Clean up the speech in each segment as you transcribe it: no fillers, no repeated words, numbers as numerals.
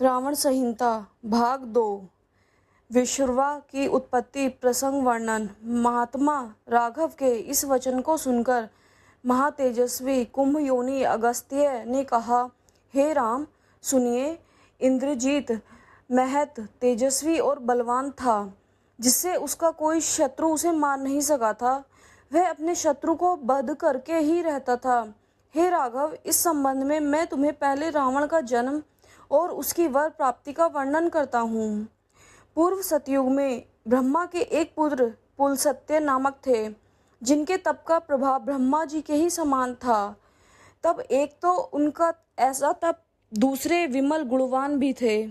रावण संहिता भाग 2 विश्रवा की उत्पत्ति प्रसंग वर्णन। महात्मा राघव के इस वचन को सुनकर महातेजस्वी कुंभयोनि अगस्त्य ने कहा, हे राम सुनिए, इंद्रजीत महत तेजस्वी और बलवान था, जिससे उसका कोई शत्रु उसे मार नहीं सका था। वह अपने शत्रु को वध करके ही रहता था। हे राघव, इस संबंध में मैं तुम्हें पहले रावण का जन्म और उसकी वर प्राप्ति का वर्णन करता हूँ। पूर्व सतयुग में ब्रह्मा के एक पुत्र पुलस्त्य नामक थे, जिनके तप का प्रभाव ब्रह्मा जी के ही समान था। तब एक तो उनका ऐसा तप, दूसरे विमल गुणवान भी थे।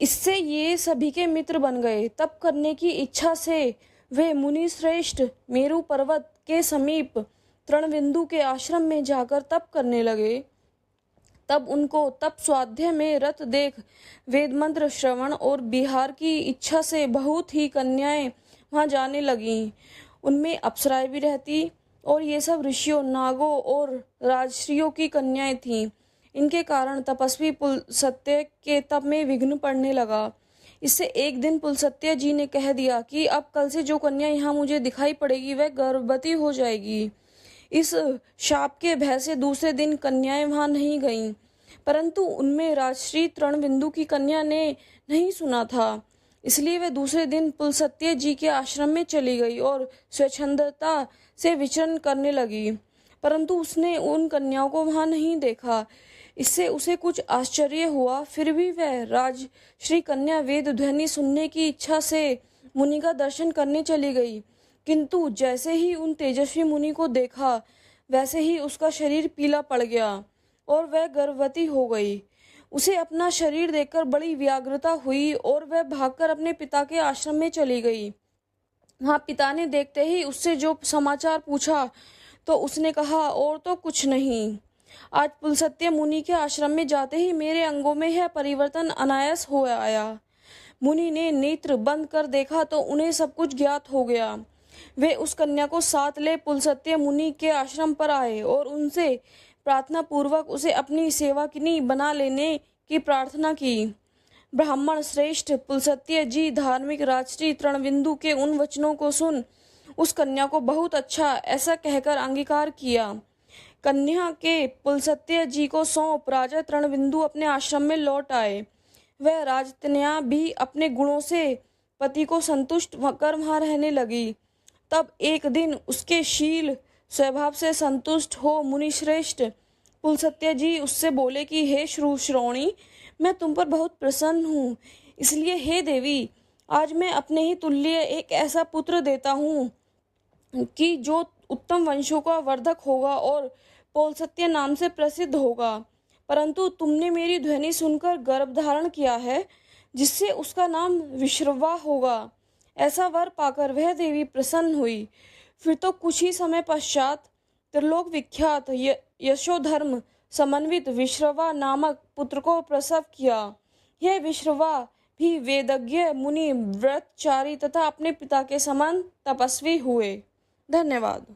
इससे ये सभी के मित्र बन गए। तप करने की इच्छा से वे मुनि श्रेष्ठ मेरु पर्वत के समीप तृणबिंदु के आश्रम में जाकर तप करने लगे। तब उनको तप स्वाध्याय में रत देख वेद मंत्र श्रवण और विहार की इच्छा से बहुत ही कन्याएं वहां जाने लगीं। उनमें अप्सराएं भी रहती और ये सब ऋषियों, नागों और राजश्रियों की कन्याएं थीं। इनके कारण तपस्वी पुलस्त्य के तप में विघ्न पड़ने लगा। इससे एक दिन पुलस्त्य जी ने कह दिया कि अब कल से जो कन्या यहाँ मुझे दिखाई पड़ेगी वह गर्भवती हो जाएगी। इस शाप के भय से दूसरे दिन कन्याएं वहां नहीं गईं, परंतु उनमें राजश्री तृणबिंदु की कन्या ने नहीं सुना था। इसलिए वे दूसरे दिन पुलस्त्य जी के आश्रम में चली गई और स्वच्छंदता से विचरण करने लगी, परंतु उसने उन कन्याओं को वहां नहीं देखा। इससे उसे कुछ आश्चर्य हुआ। फिर भी वह राजश्री कन्या वेद ध्वनि सुनने की इच्छा से मुनि का दर्शन करने चली गई, किंतु जैसे ही उन तेजस्वी मुनि को देखा वैसे ही उसका शरीर पीला पड़ गया और वह गर्भवती हो गई। उसे अपना शरीर देखकर बड़ी व्याग्रता हुई और वह भागकर अपने पिता के आश्रम में चली गई। वहां पिता ने देखते ही उससे जो समाचार पूछा तो उसने कहा, और तो कुछ नहीं, आज पुलस्त्य मुनि के आश्रम में जाते ही मेरे अंगों में यह परिवर्तन अनायास हो आया। मुनि ने नेत्र बंद कर देखा तो उन्हें सब कुछ ज्ञात हो गया। वे उस कन्या को साथ ले पुलस्त्य मुनि के आश्रम पर आए और उनसे प्रार्थना पूर्वक उसे अपनी सेवकिनी बना लेने की प्रार्थना की। ब्राह्मण श्रेष्ठ पुलस्त्य जी धार्मिक राजश्री तृणबिंदु के उन वचनों को सुन उस कन्या को बहुत अच्छा ऐसा कहकर अंगीकार किया। कन्या के पुलस्त्य जी को सौंप राजा तृणबिंदु अपने आश्रम में लौट आए। वह राजकन्या भी अपने गुणों से पति को संतुष्ट कर वहां रहने लगी। तब एक दिन उसके शील स्वभाव से संतुष्ट हो मुनिश्रेष्ठ पुलस्त्य जी उससे बोले कि हे श्रोणी, मैं तुम पर बहुत प्रसन्न हूँ, इसलिए हे देवी, आज मैं अपने ही तुल्य एक ऐसा पुत्र देता हूँ कि जो उत्तम वंशों का वर्धक होगा और पुलस्त्य नाम से प्रसिद्ध होगा। परंतु तुमने मेरी ध्वनि सुनकर गर्भ धारण किया है, जिससे उसका नाम विश्रवा होगा। ऐसा वर पाकर वह देवी प्रसन्न हुई। फिर तो कुछ ही समय पश्चात त्रिलोक विख्यात यशोधर्म समन्वित विश्रवा नामक पुत्र को प्रसव किया। यह विश्रवा भी वेदज्ञ मुनि व्रतचारी तथा अपने पिता के समान तपस्वी हुए। धन्यवाद।